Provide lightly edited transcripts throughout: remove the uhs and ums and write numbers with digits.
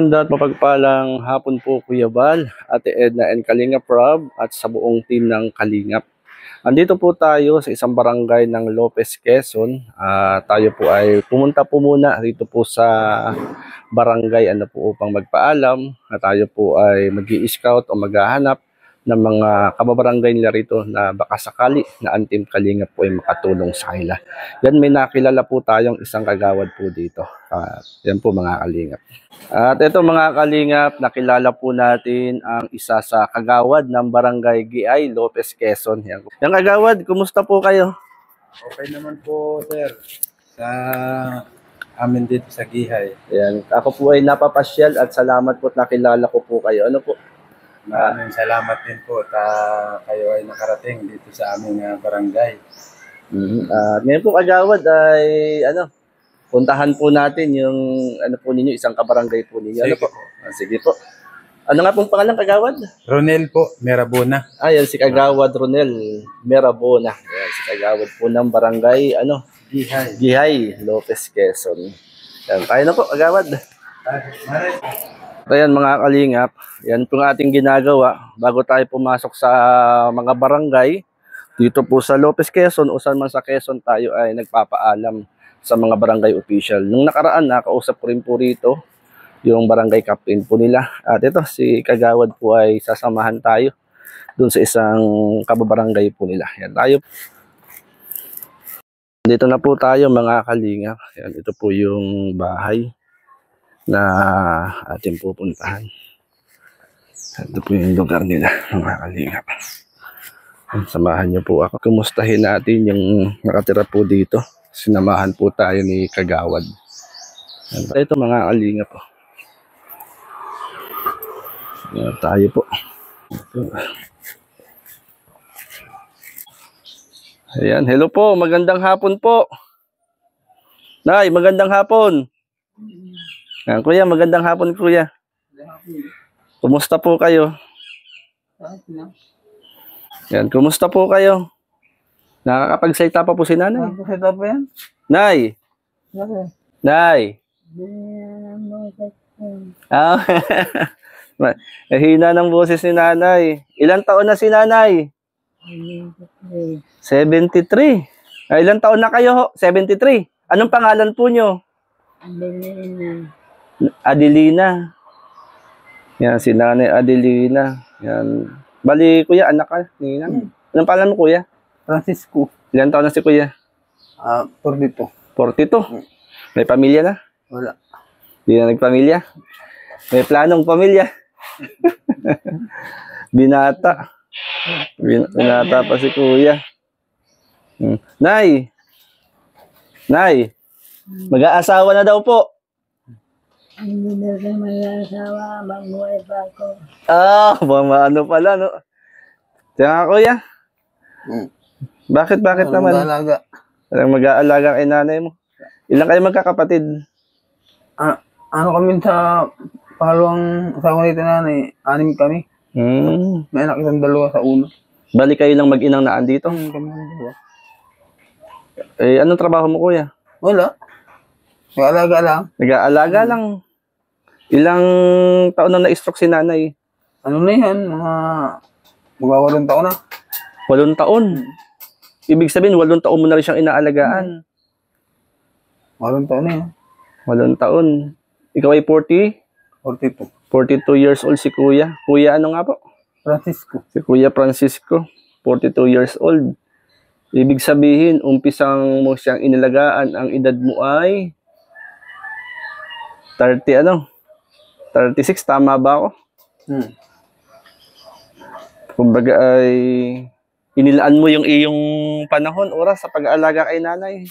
Ganda at mapagpalang hapon po Kuya Val, Ate Edna and Kalingap Rob at sa buong team ng Kalingap. Andito po tayo sa isang barangay ng Lopez, Quezon. Tayo po ay pumunta po muna rito po sa barangay upang magpaalam. Tayo po ay mag-i-scout o maghahanap ng mga kababarangay nila rito na baka sakali na ang Team Kalingap po ay makatulong sa kanila. Yan, may nakilala po tayong isang kagawad po dito. Yan po mga Kalingap. At ito mga Kalingap, nakilala po natin ang isa sa kagawad ng barangay Giay, Lopez, Quezon. Yan. Yung kagawad, kumusta po kayo? Okay naman po, sir. Sa amin dito sa Giay. Yan. Ako po ay napapasyal at salamat po at nakilala ko po kayo. Ano po? Maraming salamat din po at kayo ay nakarating dito sa aming barangay. Ngayon po kagawad ay puntahan po natin yung po ninyo, isang kabarangay po ninyo. Ano po? Sige po. Ano nga pong pangalan kagawad? Ronel po, Merabona. Yan si kagawad Ronel Merabona. Yan si kagawad po ng barangay Gihay, Lopez, Quezon. Yan, tayo na po kagawad. Ayan mga Kalingap, yan po ang ating ginagawa bago tayo pumasok sa mga barangay dito po sa Lopez, Quezon o saan man sa Quezon tayo ay nagpapaalam sa mga barangay official. Nung nakaraan, nakausap ko rin po rito yung barangay captain po nila. At ito, si Kagawad po ay sasamahan tayo dun sa isang kababarangay po nila. Yan tayo. Dito na po tayo mga Kalingap. Yan, ito po yung bahay na ating pupuntahan. Ito po yung lugar nila, mga Kalingap. Samahan niyo po ako. Kumustahin natin yung nakatira po dito. Sinamahan po tayo ni Kagawad. Ito mga Kalingap po. Yan, tayo po. Ayan, hello po. Magandang hapon po. Nay, magandang hapon. Yan, kuya, magandang hapon, kuya. Kumusta po kayo? Yan, kumusta po kayo? Nakakapagsalita pa po si nanay? Nakakapagsalita pa yan? Nay! Nay! Hina ng boses ni nanay. Ilang taon na si nanay? 73. Ilang taon na kayo? 73. Anong pangalan po nyo? Adelina. Yan, si Nanay Adelina. Yan. Bali, kuya, anak ka. Anong pangalan mo, kuya? Francisco. Ilan taon na si kuya? 42. 42? May pamilya na? Wala. Hindi na nagpamilya? May planong pamilya? Binata. Binata pa si kuya. Nay! Nay! Mag-aasawa na daw po. Hindi na rin mag-asawa, magbuhay pa ako. Ano pala, no? Tiyan nga, kuya. Bakit naman? Mag-aalaga. Mag-aalaga kay nanay mo. Ilan kayo magkakapatid? Kami sa pangalawang asawa nito nanay, 6 kami. May anak isang 2 sa una. Bali kayo lang mag-inang naan dito? Kami ng 2. Anong trabaho mo, kuya? Wala. Nag-aalaga lang. Nag-aalaga lang. Ilang taon na na-stroke si nanay? Ano na yan? Mga 8 taon na. 8 taon? Ibig sabihin, 8 taon mo na rin siyang inaalagaan. 8 taon na yan. 8 taon. Ikaw ay 42. 42 years old si kuya. Kuya ano nga po? Francisco. Si kuya Francisco. 42 years old. Ibig sabihin, umpisang mo siyang inalagaan. Ang edad mo ay 36, tama ba ako? Kumbaga ay inilaan mo yung iyong panahon, oras sa pag-aalaga kay nanay.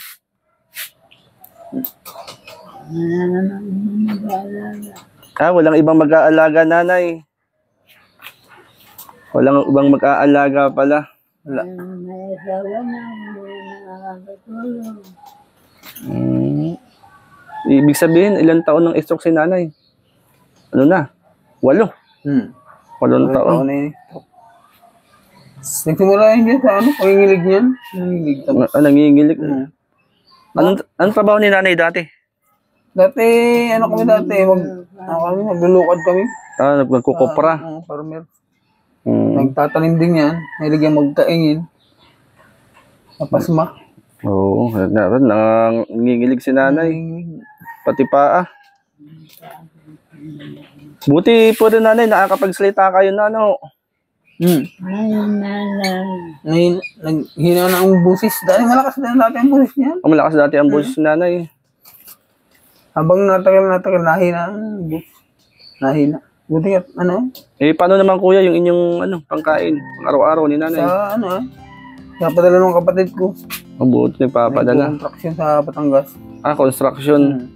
Walang ibang mag-aalaga nanay. Walang ibang mag-aalaga pala. Wala. May asawa na, hindi na nakakatulong. Ibig sabihin, ilang taon ng stroke si nanay? Ano na? 8. 8 taon. Nagsimula yun dyan sa pangingilig niyan. Nangingilig. Anong trabaho ni nanay dati? Dati, kami dati, kami, naglulukad kami. Nagkukopra. Farmer. Mm. Nagtatanim din yan. Niligyan magkaingin. Napasma. Oo, nangingilig si nanay. Pati paa. Buti po rin nanay, nakakapagsalita kayo na ano. Naghina na ang busis. Dahil malakas na dati ang busis niya. Malakas dati ang boses si nanay. Habang natagal, nahina ang busis. Nahina. Buti at ano? Paano naman kuya yung inyong pangkain? Araw-araw ni nanay? Sa napadala ng kapatid ko. Mabuti nagpapadala. Construction sa Batangas. Construction.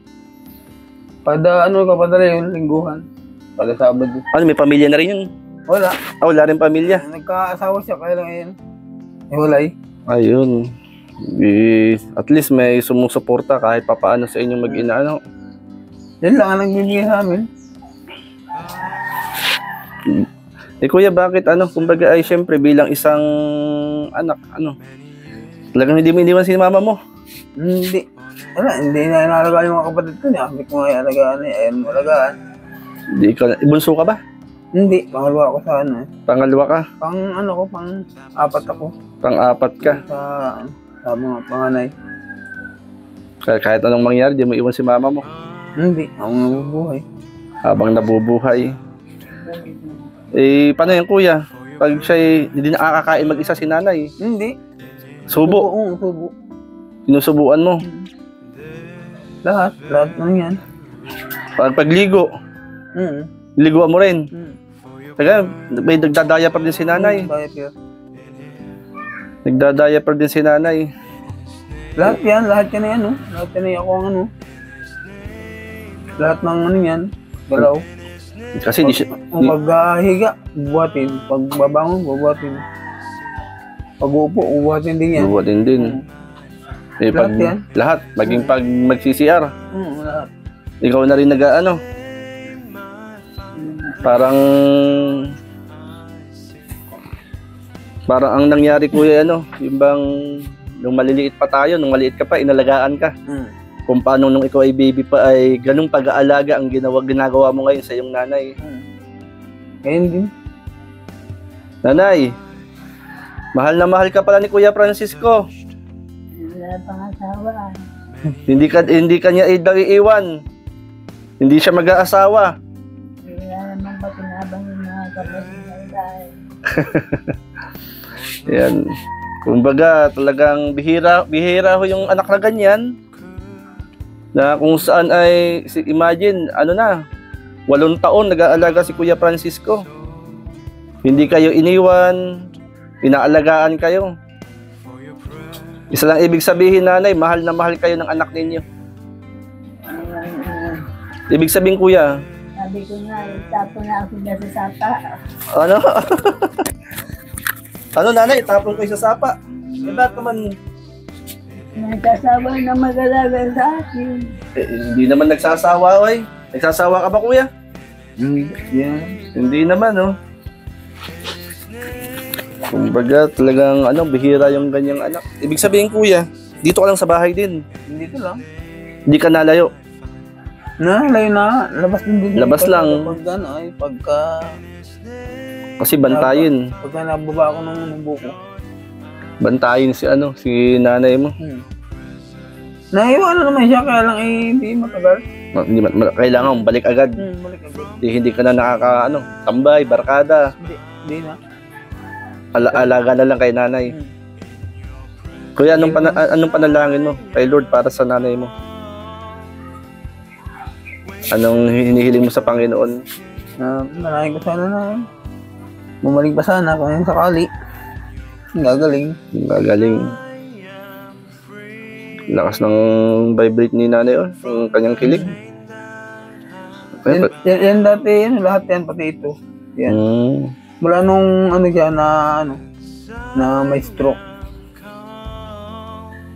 Kapadala yung lingguhan. Pada Sabado. May pamilya na rin yun? Wala. Wala rin pamilya? Nagkaasawa siya, kaya lang yun. Walay. Ayun. At least may sumusuporta kahit papaano sa inyong mag-ina. Yan lang ang nagbibigay sa amin. Kuya, bakit kumbaga ay syempre bilang isang anak, talagang hindi mo iniwan si mama mo? Hindi. Hindi na inalagaan yung mga kapatid ko niya. Hindi ko nga inalagaan ayaw mo alagaan. Hindi ka, bunso ka ba? Hindi, pangalawa ko sa Pangalawa ka? Pang-apat ako. Pang-apat ka? Sa mga panganay. Kahit anong mangyari, di mo iwan si mama mo? Hindi, ako nabubuhay. Habang nabubuhay. Paano yan kuya? Pag siya hindi nakakakain mag-isa si nanay? Hindi. Subo? Oo, subo. Sinusubuan mo? Lahat na yan. Pagligo? Liguan mo rin? Taga, may nagdadaya pa din si nanay? Nagdadaya pa din si nanay? Lahat yan na yan, Lahat yan ako ang Lahat ng yan, galaw. Kasi paghiga, bubuhatin. Pagbabangon, bubuhatin. Pag-uupo, bubuhatin din yan. Bubuhatin din. Lahat yan. Lahat, maging pag mag-CCR. Lahat. Ikaw na rin parang ang nangyari kuya yung bang nung maliliit pa tayo, nung maliit ka pa, inalagaan ka. Kung paano nung ikaw ay baby pa ay ganung pag-aalaga ang ginagawa mo ngayon sa iyong nanay. Ngayon din. Nanay, mahal na mahal ka pala ni Kuya Francisco. Wala pang asawa. Hindi kanya iiwan. Hindi siya mag-aasawa. Wala naman pakinabang yung mga kapatid na dahil. Yan. Kumbaga, talagang bihira ho yung anak na ganyan. Na kung saan ay, imagine, 8 taon nag-aalaga si Kuya Francisco. Hindi kayo iniwan, inaalagaan kayo. Isa lang ibig sabihin, nanay, mahal na mahal kayo ng anak ninyo. Ibig sabihin, kuya? Sabi ko nga, tapon na ako na sa sapa. Ano? Nanay, tapon kayo sa sapa? Bakit naman? Nagsasawa na mag-alaga sa akin. Hindi naman nagsasawa, oy. Nagsasawa ka ba, kuya? Hindi naman, Kumbaga, talagang bihira yung ganyang anak. Ibig sabihin, kuya, dito ka lang sa bahay din. Dito lang. Hindi ka nalayo. Nalayo na. Labas din. Labas lang. Pagka Kasi bantayin. Pagka nababa ako ng buko. Bantayin si nanay mo. Naiwan naman siya, kaya lang hindi matagal. Kailangan balik agad. Balik agad. Hindi ka na tambay, barkada. Hindi na. Alaga na lang kay nanay. Kuya, anong panalangin mo kay Lord para sa nanay mo? Anong hinihiling mo sa Panginoon? Maraming ko sana na bumalik pa sana kung yung sakali. Gagaling. Lakas ng vibrate ni nanay, yung kanyang kilig. Yan dati, lahat yan, pati ito. Yan. Mula nung siya na may stroke.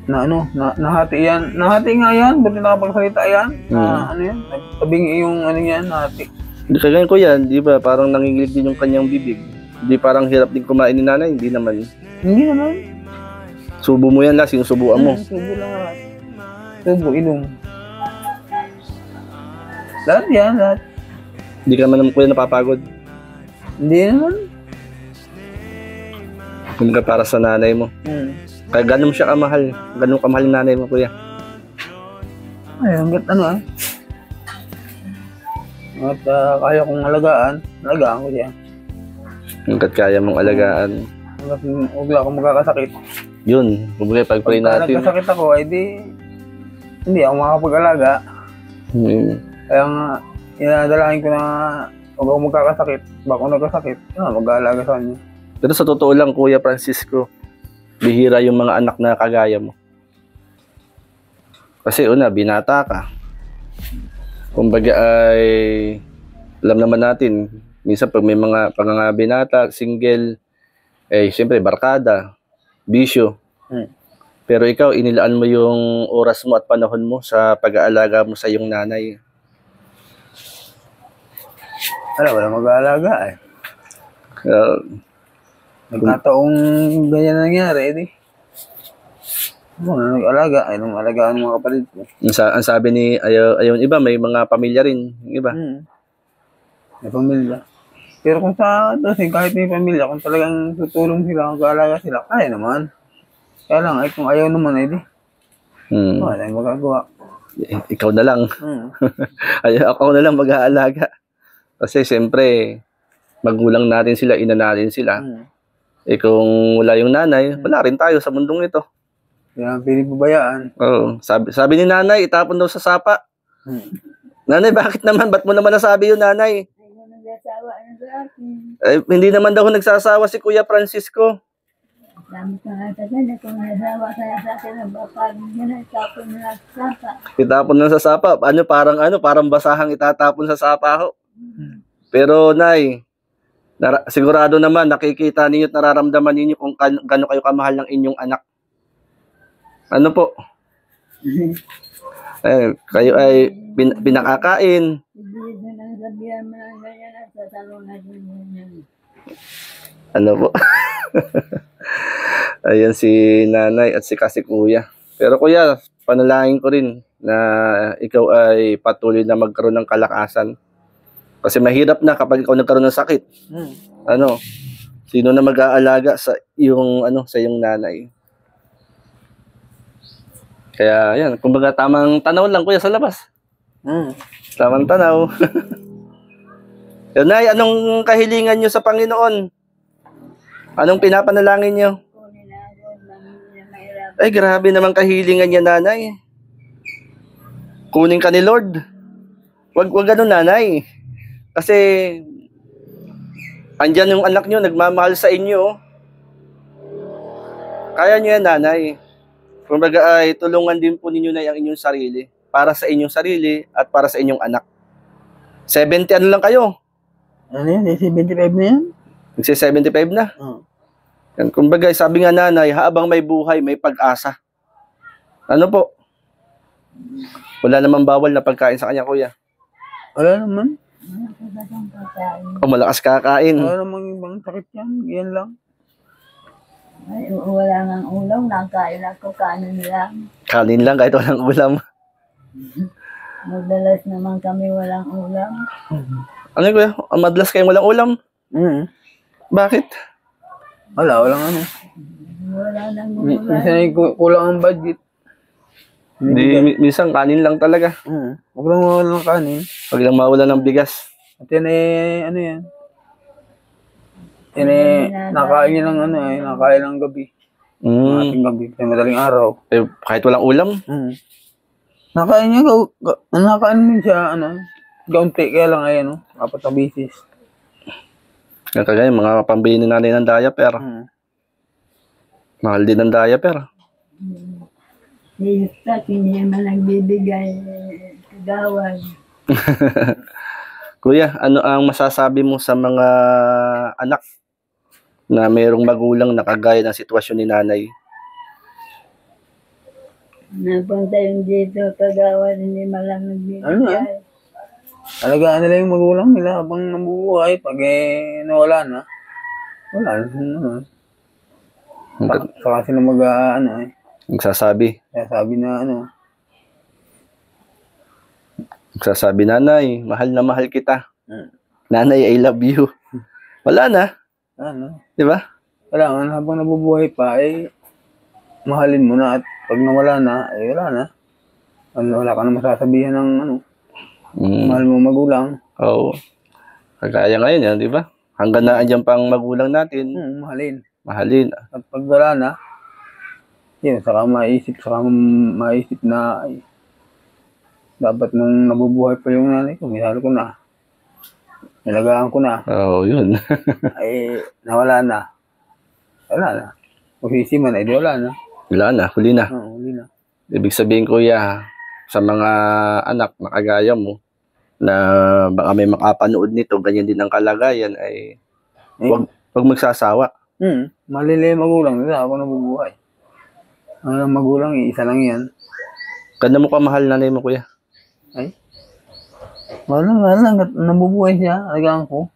Nahati yan. Nahati nga yan, buti nakapagsalita yan. Yan, nagtabingi yung yan, nahati. Hindi ka ganyan, kuya, di ba? Parang nangingilig din yung kanyang bibig. Hindi parang hirap din kumain ni nanay, hindi naman. Hindi naman. Subo mo yan lang, sinusubuan mo. Subo lang lahat. Subo, inom. Lahat yan, lahat. Hindi ka man kuya napapagod. Hindi naman. Kumbaga para sa nanay mo. Kaya ganun siya kamahal. Ganun kamahal yung nanay mo, kuya. Ay, hanggat ano At kaya kong alagaan ko siya. Hanggat kaya mong alagaan. Hanggat huwag lang akong magkakasakit. Yun, kumbaga pag-pray Pagka natin. nagkasakit ako, ay di, hindi ako makakapag-alaga. Kaya nga, inadalahin ko na huwag ako magkakasakit. Baka kung nagkasakit, mag-aalaga sa kanya. Pero sa totoo lang, Kuya Francisco, bihira yung mga anak na kagaya mo. Kasi una, binata ka. Kumbaga ay, alam naman natin, minsan pag may mga binata, single, siyempre, barkada, bisyo. Pero ikaw, inilaan mo yung oras mo at panahon mo sa pag-aalaga mo sa iyong nanay. Wala mag-aalaga Nagkataong ganyan nangyari, di. Nag-alaga, nung alagaan mga kapatid ko. Ang sabi ni, ayaw iba, may mga pamilya rin, yung iba. May pamilya. Pero kung sa dosin, kahit may pamilya, kung talagang tutulong sila, mag-aalaga sila, kaya naman. Kaya lang, kung ayaw naman, di. Wala yung magagawa. Ikaw na lang. Ako na lang mag-aalaga. Kasi siyempre, magulang natin sila, ina natin sila. Kung wala yung nanay, wala rin tayo sa mundong ito. Kaya pinipabayaan. Oo. Sabi ni nanay, itapon daw sa sapa. Nanay, bakit naman? Ba't mo naman nasabi yun, nanay? Ay, mo nagsasawa na sa akin. Hindi naman daw nagsasawa si Kuya Francisco. Dami ka nga sa kanya, kung nasawa ka na sa akin, nagpapagod niya na, tapon na sa sapa. Itapon na sa sapa. Parang basahang itatapon sa sapa ho. Pero, nay, sigurado naman, nakikita ninyo at nararamdaman ninyo kung gano'n kayo kamahal ng inyong anak. Ano po? Kayo ay pinakakain. Hindi na lang sabihan mo lang ganyan at sasalungan niyo. Ano po? Ayan si nanay at si kuya. Pero kuya, panalangin ko rin na ikaw ay patuloy na magkaroon ng kalakasan. Kasi mahirap na kapag ikaw nagkaroon ng sakit. Sino na mag-aalaga sa iyong nanay? Kaya yan, kumbaga tamang tanaw lang kuya sa labas. Tamang tanaw. Yan, nay, anong kahilingan nyo sa Panginoon? Anong pinapanalangin nyo? Kunin na ako, mamili na mahirap. Ay, grabe naman kahilingan niya, nanay. Kunin ka ni Lord. Wag ganun, nanay. Kasi, andyan yung anak nyo, nagmamahal sa inyo. Kaya nyo yan, nanay. Kumbaga ay tulungan din po ninyo na ang inyong sarili. Para sa inyong sarili at para sa inyong anak. 70 ano lang kayo? Ano yan? 75 na yan? Nagsi-75 na. Yan, kumbaga, sabi nga nanay, habang may buhay, may pag-asa. Ano po? Wala namang bawal na pagkain sa kanya, kuya. Wala naman. Malakas kakain. Wala namang ibang sakit yan. Yan lang. Ay, wala nang ulam, nakain ako, kanin lang. Kanin lang kahit walang ulam. Madalas naman kami walang ulam. Ano kuya? Madalas kayong walang ulam? Bakit? Walang ano. Wala nang Minsan ulam. ay kulang ang budget. Minsan kanin lang talaga. Huwag lang mawala ng kanin. Pag lang mawala ng bigas. At yan ano yan? Yan nakain niya ng nakain ng gabi. Ating gabi, kaya madaling araw. Kahit walang ulam? Nakain niya, nakain din siya, gaunti, kaya lang ay, 4 na bisis. Kagaya, mga pambili ni nanay ng diaper. Mahal din ng diaper. Hindi naman nagbibigay kagawad. Kuya, ano ang masasabi mo sa mga anak na mayroong magulang na kagaya ng sitwasyon ni nanay? Napunta yung dito, kagawad, hindi malang nagbibigay. Alagaan nila yung magulang nila habang nabubuhay. Pag nawala na, wala na. Saka sila Nagsasabi. kaya sabi na Nagsasabi, nanay, mahal na mahal kita. Hmm. Nanay, I love you. Wala na, Ano? di ba? Kailangan habang nabubuhay pa, mahalin mo na at pag nawala na, wala na. Wala ka na masasabihan ng mahal mo magulang. Oo. Kagaya ngayon yan, di ba? Hanggang na andyan pang magulang natin, Mahalin. mahalin. At pag wala na, yun, saka maisip na, dapat nung nabubuhay pa yung nanay ko, minahal ko na. Nilagaan ko na. Oo, yun. Nawala na. Wala na. Ofisi man, di wala na. Wala na, huli na. Oo, huli na. Ibig sabihin, kuya, sa mga anak na kagaya mo, na baka may makapanood nito, ganyan din ang kalagayan, ay wag magsasawa. Malili magulang nila, ako nabubuhay. Ang magulang, isa lang yan. Ganda mo kamahal nanay mo, kuya. Mahal lang, nabubuhay siya, alagaan ko.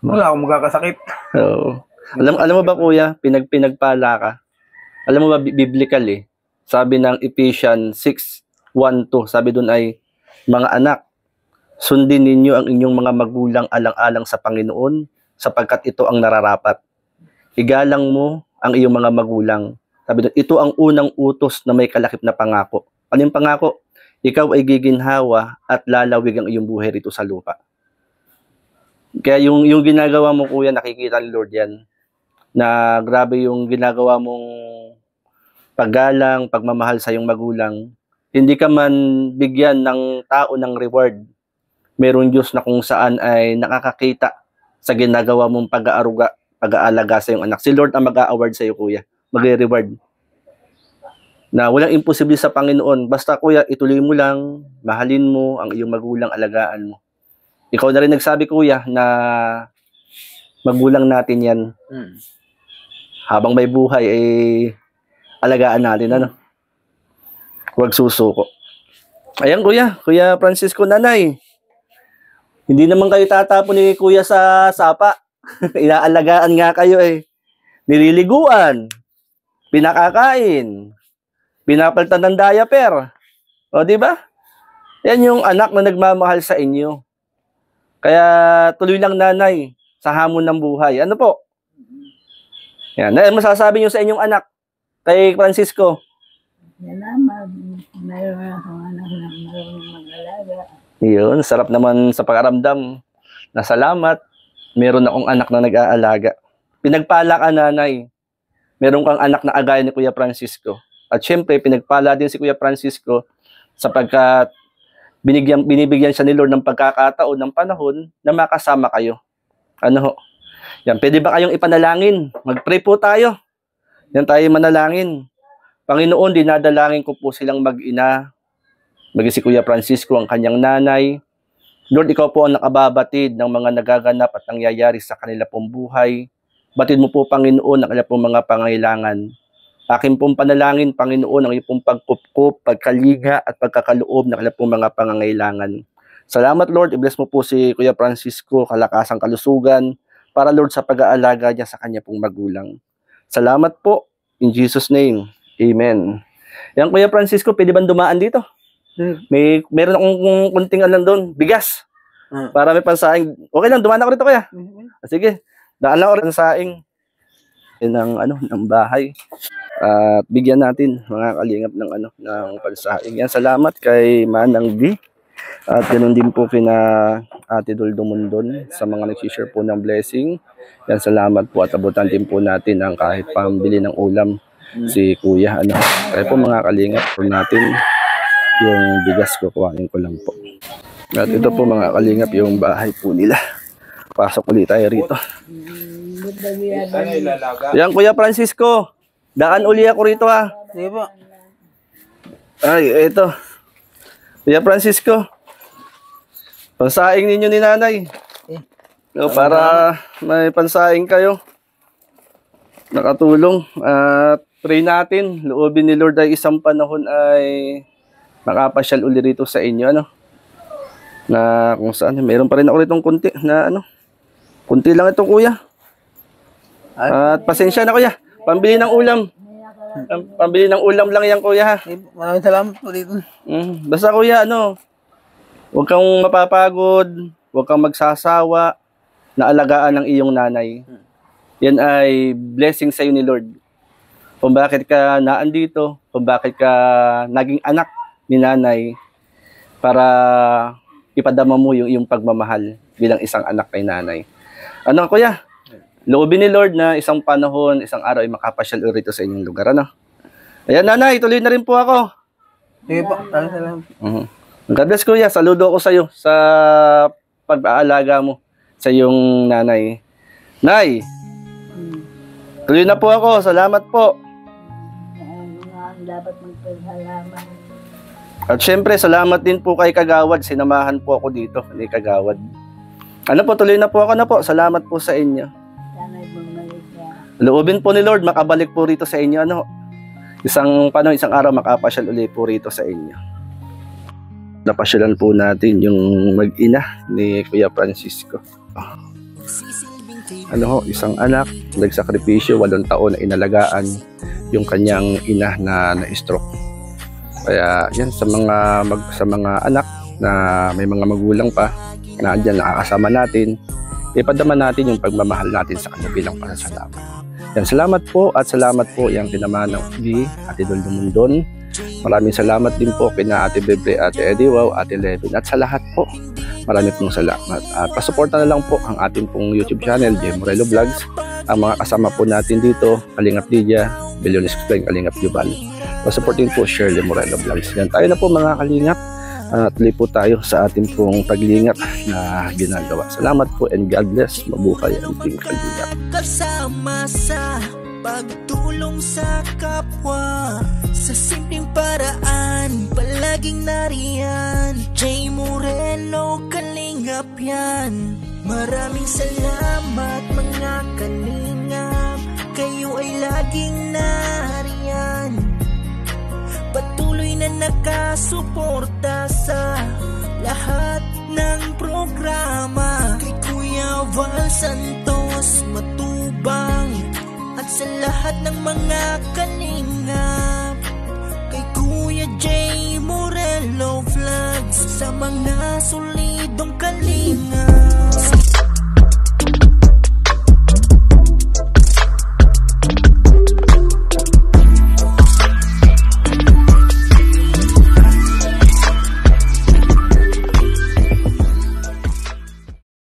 Wala akong magkakasakit. Oo. Alam mo ba, kuya, pinagpala ka? Alam mo ba, biblical eh. Sabi ng Ephesians 6:1-2, sabi doon ay, mga anak, sundin ninyo ang inyong mga magulang alang-alang sa Panginoon, sapagkat ito ang nararapat. Igalang mo ang iyong mga magulang. Sabi doon, ito ang unang utos na may kalakip na pangako. Ano yung pangako? Ikaw ay giginhawa at lalawig ang iyong buhay rito sa lupa. Kaya yung ginagawa mo, kuya, nakikita ni Lord yan, na grabe yung ginagawa mong paggalang, pagmamahal sa iyong magulang. Hindi ka man bigyan ng tao ng reward. Meron Diyos na kung saan ay nakakakita sa ginagawa mong pag-aaruga, pag-aalaga sa iyong anak. Si Lord ang mag-a-award sa iyo, kuya. Mag-reward. Na walang imposible sa Panginoon. Basta, kuya, ituloy mo lang, mahalin mo ang iyong magulang, alagaan mo. Ikaw na rin nagsabi, kuya, na magulang natin yan. Habang may buhay, alagaan natin, ano? Huwag susuko. Ayan, Kuya Francisco, nanay. Hindi naman kayo tatapon ni kuya sa sapa. Inaalagaan nga kayo eh. Nililiguan, pinakakain, pinapalitan ng diaper. O, di ba? Yan yung anak na nagmamahal sa inyo. Kaya tuloy lang, nanay, sa hamon ng buhay. Ano po? Yan. Ano masasabi niyo sa inyong anak? Kay Francisco? Salamat. Mayroon akong anak na marunong mag-alaga. Yun, sarap naman sa pakaramdam. Na salamat, meron akong anak na nag-aalaga. Pinagpala ka, nanay. Meron kang anak na agaya ni Kuya Francisco. At syempre, pinagpala din si Kuya Francisco sapagkat binibigyan siya ni Lord ng pagkakataon, ng panahon na makasama kayo. Ano ho? Yan, pwede ba kayong ipanalangin? Mag-pray po tayo. Yan tayo manalangin. Panginoon, dinadalangin ko po silang mag-ina. Maging si Kuya Francisco, ang kanyang nanay. Lord, ikaw po ang nakababatid ng mga nagaganap at nangyayari sa kanila pong buhay. Batid mo po, Panginoon, ang kanila pong mga pangailangan. Akin pong panalangin, Panginoon, ang iyong pong pagkupkup, pagkalinga at pagkakaloob ng kanila pong mga pangangailangan. Salamat, Lord. I-bless mo po si Kuya Francisco, kalakasang kalusugan, para, Lord, sa pag-aalaga niya sa kanya pong magulang. Salamat po. In Jesus' name. Amen. Yan, Kuya Francisco, pwede ba dumaan dito? Meron akong kunting alam doon, bigas. Para may pansaing. Okay lang, dumaan ako rito, Kuya. Sige, daan lang ako rin sa saing. Yan ang ng bahay. At bigyan natin mga kalingap ng pansaing. Yan, salamat kay Manang D. At ganoon din po kina Ate Dol Dumundon sa mga nag-share po ng blessing. Yan, salamat po at abutan din po natin ang kahit pambili ng ulam si Kuya. Kaya po mga kalingap po natin yung bigas, kukuhanin ko lang po. At ito po mga kalingap yung bahay po nila. Pasok ulit tayo rito. Yan, Kuya Francisco. Daan uli ako rito, ha. Sige po. Ay, ito. Kuya Francisco. Pansaing ninyo ni nanay. Para may pansaing kayo. Nakatulong. At pray natin. Loobin ni Lord ay isang panahon ay makapasyal uli rito sa inyo. Na kung saan. Mayroon pa rin ako ritong kunti na kunti lang ito, Kuya. At pasensya na, Kuya. Pambili ng ulam. Pambili ng ulam lang yan, Kuya, ha. Maraming salamat po dito. Basta, Kuya, huwag kang mapapagod. huwag kang magsasawa na alagaan ng iyong nanay. Yan ay blessing sa iyo ni Lord. Kung bakit ka naandito, kung bakit ka naging anak ni nanay, para ipadama mo yung iyong pagmamahal bilang isang anak kay nanay. Ano kuya? Loobin ni Lord na isang panahon, isang araw ay makapasyal rito sa inyong lugar. Ano? Ayan nanay, tuloy na rin po ako. Sige po, salamat. God bless kuya, saludo ako sa iyo sa pag-aalaga mo sa iyong nanay. Nay, tuloy na po ako, salamat po. Ang dapat magpasalamat. At syempre, salamat din po kay Kagawad, sinamahan po ako dito ni Kagawad. Ano po, tuloy na po ako na po, salamat po sa inyo. Sana'y bumalik ka. Loobin po ni Lord, makabalik po rito sa inyo, ano? Isang araw makapasyal ulit po rito sa inyo. Napasyalan po natin yung mag-ina ni Kuya Francisco. Ano ho, isang anak, nagsakripisyo, 8 taon na inalagaan yung kanyang ina na na-stroke. Kaya yan sa mga anak na may mga magulang pa na andyan nakakasama natin, ipadama natin yung pagmamahal natin sa kanila bilang pasasalamat. Yan, salamat po at salamat po yung tinamaan ng Igi, Ate Dol Dumundon. Maraming salamat din po kina Ate Bebre, Ate Eddie Wow, Ate Levin at sa lahat po. Maraming pong salamat. At pasuporta na lang po ang ating pong YouTube channel, J. Morelo Vlogs. Ang mga kasama po natin dito, Kalingap Lydia, Billiones Explain, Kalingap Jubal. Pasuportin po Shirley Morelo Vlogs. Yan, tayo na po mga kalingap. Tuloy po tayo sa ating pong paglingap na ginagawa. Salamat po and God bless. Mabuhay ang ating kalingap. Kasama sa pagtulong sa kapwa, sa simpleng paraan, palaging nariyan. J. Morelo, Kalingap yan. Maraming salamat mga kalingap, kayo ay laging nariyan. Patuloy na nakasuporta sa lahat ng programa. Kay Kuya Val Santos Matubang at sa lahat ng mga kalingap. Kay Kuya J. Morelo Vlogs, sa mga solidong kalingap.